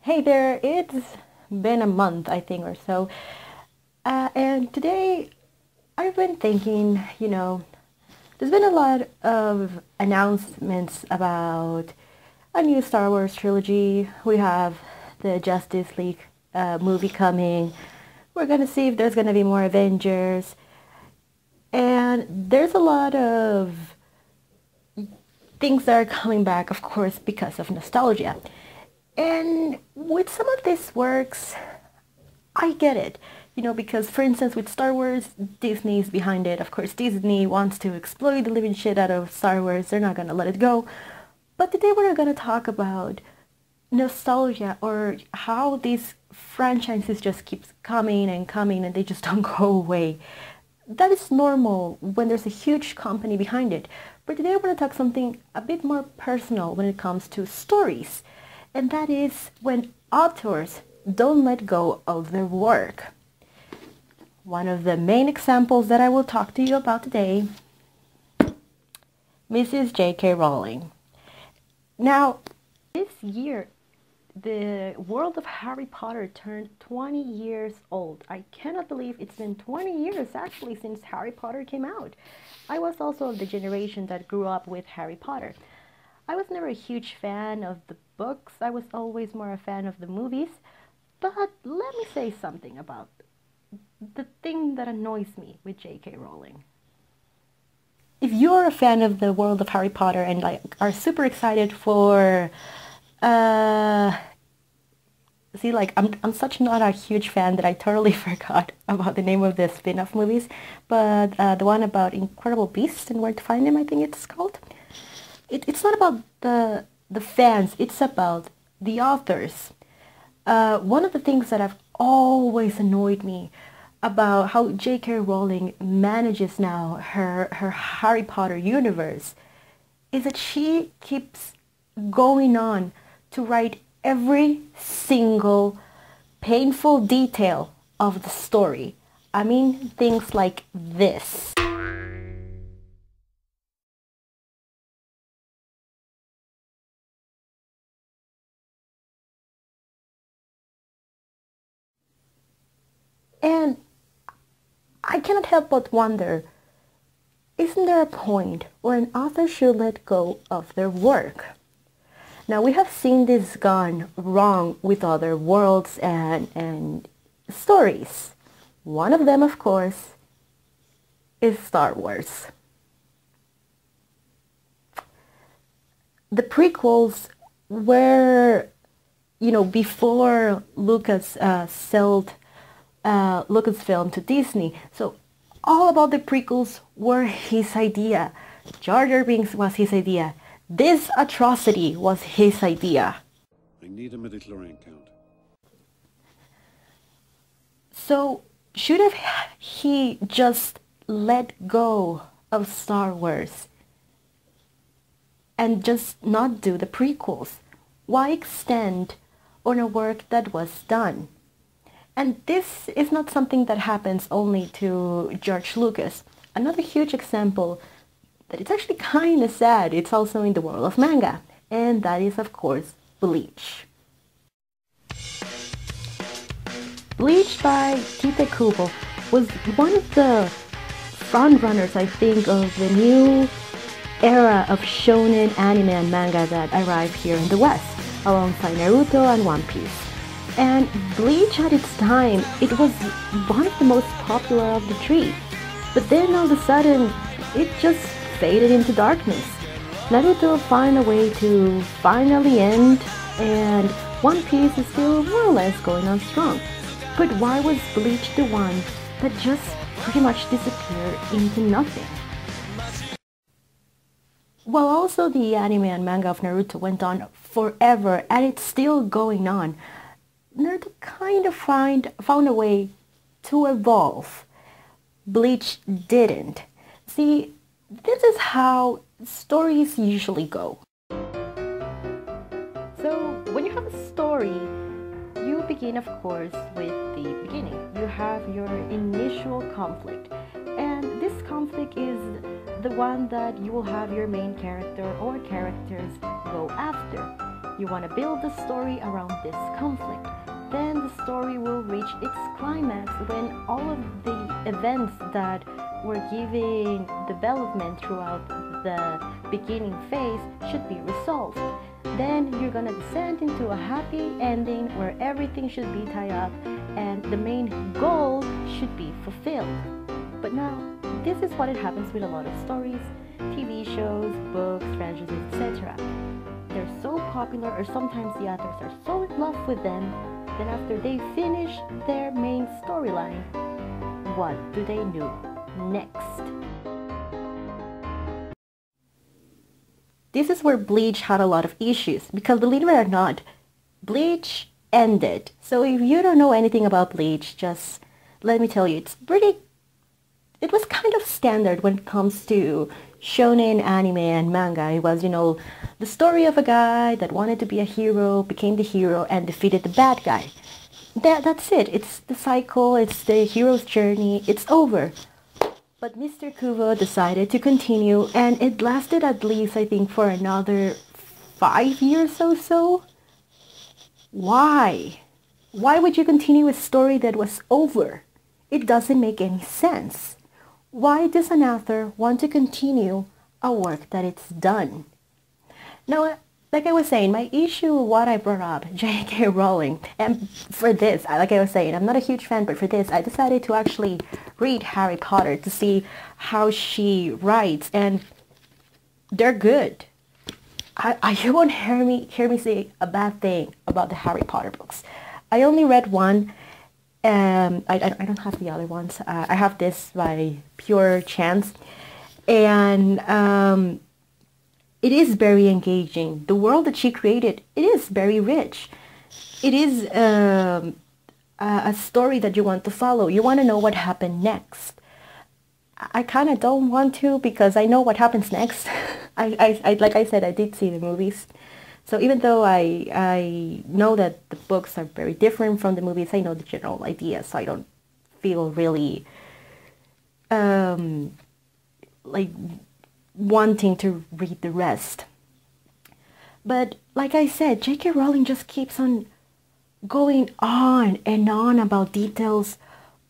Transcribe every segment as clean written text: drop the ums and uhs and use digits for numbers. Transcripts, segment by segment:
Hey there, it's been a month, I think, or so. And today I've been thinking, there's been a lot of announcements about a new Star Wars trilogy. We have the Justice League movie coming. We're going to see if there's going to be more Avengers. And there's a lot of things that are coming back, of course, because of nostalgia. And with some of these works, I get it. Because for instance, with Star Wars, Disney's behind it. Of course, Disney wants to exploit the living shit out of Star Wars. They're not going to let it go. But today we're going to talk about nostalgia, or how these franchises just keeps coming and coming and they just don't go away. That is normal when there's a huge company behind it. But today we're going to talk something a bit more personal when it comes to stories. And that is when authors don't let go of their work. One of the main examples that I will talk to you about today, Mrs. J.K. Rowling. Now, this year, the world of Harry Potter turned 20 years old. I cannot believe it's been 20 years actually since Harry Potter came out. I was also of the generation that grew up with Harry Potter. I was never a huge fan of the books. I was always more a fan of the movies. But let me say something about the thing that annoys me with J.K. Rowling. If you're a fan of the world of Harry Potter and are super excited for I'm such not a huge fan that I totally forgot about the name of the spin-off movies, but the one about Incredible Beasts and Where to Find Them, I think it's called. It's not about the fans, it's about the authors. One of the things that have always annoyed me about how J.K. Rowling manages now her Harry Potter universe is that she keeps going on to write every single painful detail of the story. I mean, things like this. And I cannot help but wonder, isn't there a point where an author should let go of their work? Now, we have seen this gone wrong with other worlds and stories. One of them, of course, is Star Wars. The prequels were, before Lucas sold Lucasfilm to Disney. So all about the prequels were his idea. Jar Jar Binks was his idea. This atrocity was his idea. I need a midichlorian count. So should have he just let go of Star Wars and just not do the prequels? Why extend on a work that was done? And this is not something that happens only to George Lucas. Another huge example that it's actually kind of sad, it's also in the world of manga, and that is, of course, Bleach. Bleach by Tite Kubo was one of the frontrunners, I think, of the new era of shonen anime and manga that arrived here in the West, alongside Naruto and One Piece. And Bleach at its time, it was one of the most popular of the three. But then all of a sudden, it just faded into darkness. Naruto found a way to finally end, and One Piece is still more or less going on strong. But why was Bleach the one that just pretty much disappeared into nothing? While also the anime and manga of Naruto went on forever, and it's still going on, Naruto kind of found a way to evolve. Bleach didn't. See, this is how stories usually go. So, when you have a story, you begin, of course, with the beginning. You have your initial conflict. And this conflict is the one that you will have your main character or characters go after. You want to build the story around this conflict. Then the story will reach its climax when all of the events that were giving development throughout the beginning phase should be resolved. Then you're gonna descend into a happy ending where everything should be tied up and the main goal should be fulfilled. But now, this is what it happens with a lot of stories, TV shows, books, franchises, etc. They're so popular, or sometimes the authors are so in love with them, then after they finish their main storyline, what do they do next? This is where Bleach had a lot of issues, because believe it or not, Bleach ended. So if you don't know anything about Bleach, just let me tell you, it was kind of standard when it comes to shonen anime and manga. It was, the story of a guy that wanted to be a hero, became the hero, and defeated the bad guy. That's it. It's the cycle, it's the hero's journey, it's over. But Mr. Kubo decided to continue, and it lasted at least, I think, for another 5 years or so. Why? Why would you continue a story that was over? It doesn't make any sense. Why does an author want to continue a work that it's done? Now, like I was saying, my issue with what I brought up, J.K. Rowling, and for this, like I was saying, I'm not a huge fan, but for this, I decided to actually read Harry Potter to see how she writes, and they're good. You won't hear me say a bad thing about the Harry Potter books. I only read one. I don't have the other ones. I have this by pure chance, and it is very engaging. The world that she created, it is very rich. It is a story that you want to follow. You want to know what happened next. I kind of don't want to, because I know what happens next. I like I said, I did see the movies. So even though I know that the books are very different from the movies, I know the general idea, so I don't feel really like wanting to read the rest. But like I said, J.K. Rowling just keeps on going on and on about details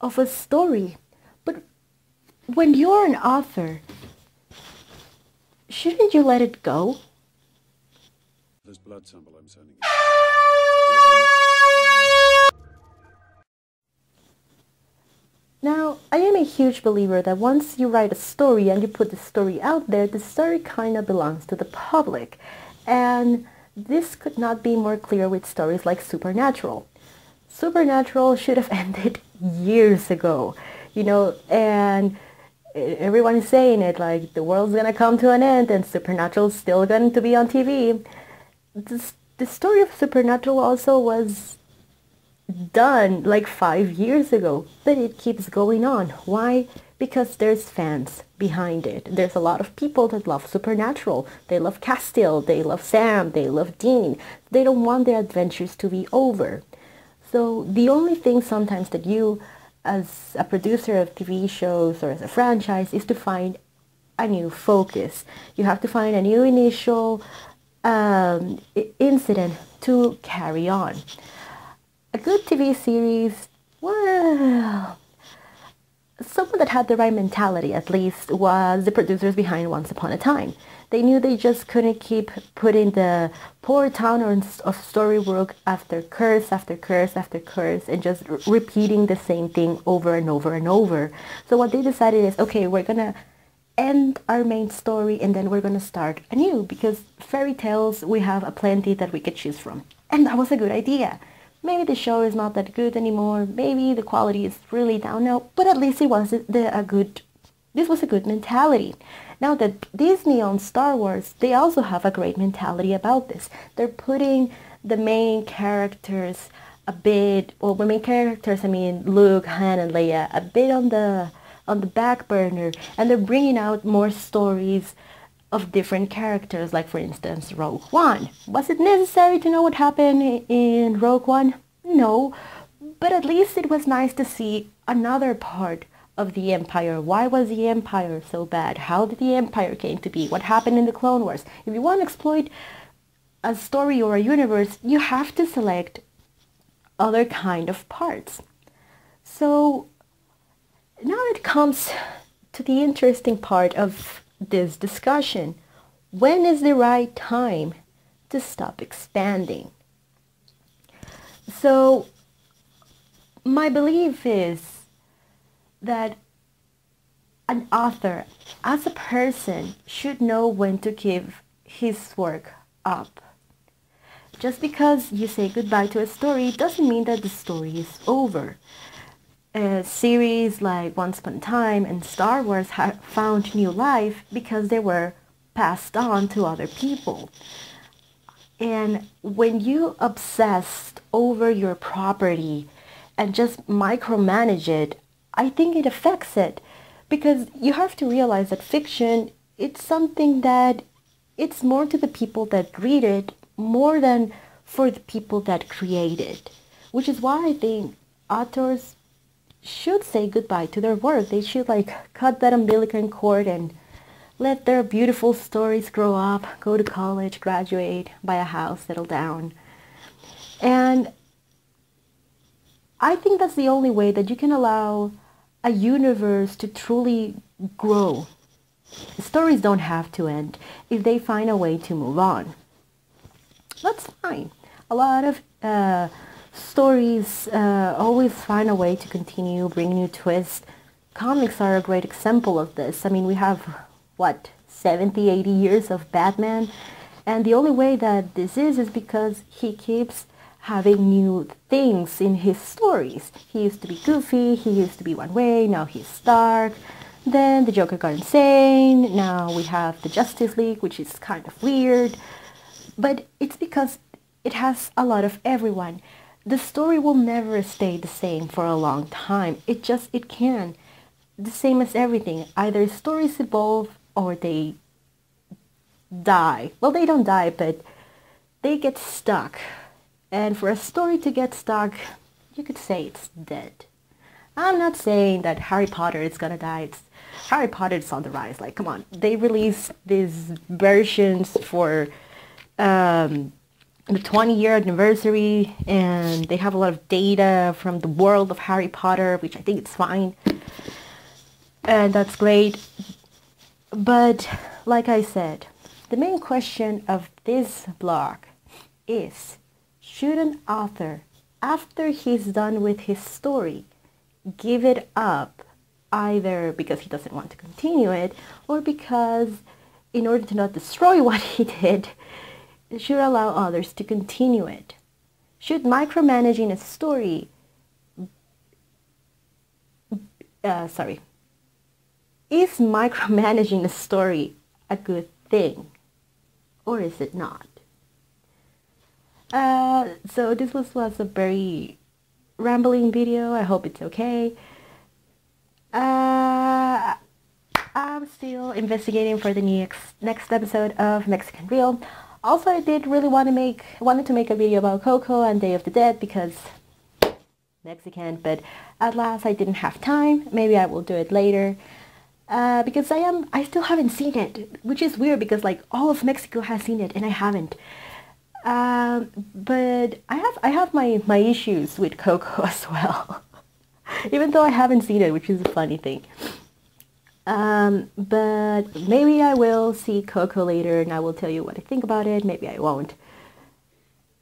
of a story. But when you're an author, shouldn't you let it go? This blood sample I'm sending you. Now, I am a huge believer that once you write a story and you put the story out there, the story kind of belongs to the public. And this could not be more clear with stories like Supernatural. Supernatural should have ended years ago, and everyone is saying it like the world's gonna come to an end and Supernatural's still going to be on TV. The story of Supernatural also was done like 5 years ago, but it keeps going on. Why? Because there's fans behind it. There's a lot of people that love Supernatural. They love Castiel, they love Sam, they love Dean. They don't want their adventures to be over. So the only thing sometimes that you, as a producer of TV shows or as a franchise, is to find a new focus. You have to find a new initial incident to carry on. A good TV series, well, someone that had the right mentality, at least, was the producers behind Once Upon a Time. They knew they just couldn't keep putting the poor town of Storybrooke after curse after curse after curse and just repeating the same thing over and over and over. So what they decided is, okay, we're gonna end our main story and then we're gonna start anew, because fairy tales, we have a plenty that we could choose from. And that was a good idea. Maybe the show is not that good anymore. Maybe the quality is really down now, but at least it was this was a good mentality. Now that Disney owns Star Wars, they also have a great mentality about this. They're putting the main characters a bit, well, the main characters, I mean Luke, Han, and Leia, a bit on the back burner, and they're bringing out more stories of different characters, like for instance Rogue One. Was it necessary to know what happened in Rogue One? No, but at least it was nice to see another part of the Empire. Why was the Empire so bad? How did the Empire came to be? What happened in the Clone Wars? If you want to exploit a story or a universe, you have to select other kind of parts. So now it comes to the interesting part of this discussion. When is the right time to stop expanding? So my belief is that an author, as a person, should know when to give his work up. Just because you say goodbye to a story doesn't mean that the story is over. Series like Once Upon a Time and Star Wars have found new life because they were passed on to other people. And when you obsessed over your property and just micromanage it, I think it affects it. Because you have to realize that fiction, it's something that it's more to the people that read it more than for the people that create it. Which is why I think authors should say goodbye to their work. They should cut that umbilical cord and let their beautiful stories grow up, go to college, graduate, buy a house, settle down. And I think that's the only way that you can allow a universe to truly grow. Stories don't have to end if they find a way to move on. That's fine. A lot of stories always find a way to continue, bring new twists. Comics are a great example of this. I mean, we have, 70, 80 years of Batman? And the only way that this is because he keeps having new things in his stories. He used to be goofy, he used to be one way, now he's dark. Then the Joker got insane, now we have the Justice League, which is kind of weird. But it's because it has a lot of everyone. The story will never stay the same for a long time. It can. The same as everything. Either stories evolve or they die. Well, they don't die, but they get stuck. And for a story to get stuck, you could say it's dead. I'm not saying that Harry Potter is gonna die. Harry Potter is on the rise. Come on. They released these versions for the 20-year anniversary, and they have a lot of data from the world of Harry Potter, which I think it's fine. And that's great. But like I said, the main question of this blog is, should an author, after he's done with his story, give it up either because he doesn't want to continue it or because in order to not destroy what he did, should allow others to continue it? Should micromanaging a story, is micromanaging a story a good thing or is it not? So this was a very rambling video. I hope it's okay. I'm still investigating for the next episode of Mexican Real. Also, I did really wanted to make a video about Coco and Day of the Dead because Mexican, but at last I didn't have time. Maybe I will do it later. Because I still haven't seen it, which is weird because all of Mexico has seen it and I haven't. But I have my issues with Coco as well, even though I haven't seen it, which is a funny thing. But maybe I will see Coco later and I will tell you what I think about it. Maybe I won't.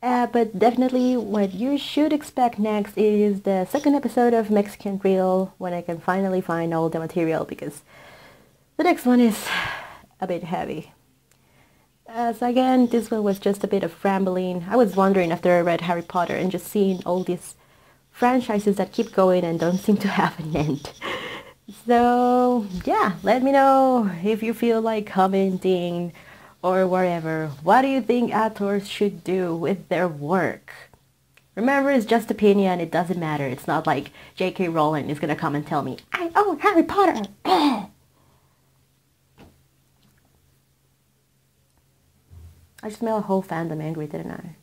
But definitely what you should expect next is the second episode of Mexican Real, when I can finally find all the material, because the next one is a bit heavy. So again, this one was just a bit of rambling. I was wondering after I read Harry Potter and just seeing all these franchises that keep going and don't seem to have an end. So yeah, let me know if you feel like commenting or whatever. What do you think authors should do with their work? Remember, it's just opinion. It doesn't matter. It's not like J.K. Rowling is gonna come and tell me, I own Harry Potter. I just made a whole fandom angry, didn't I?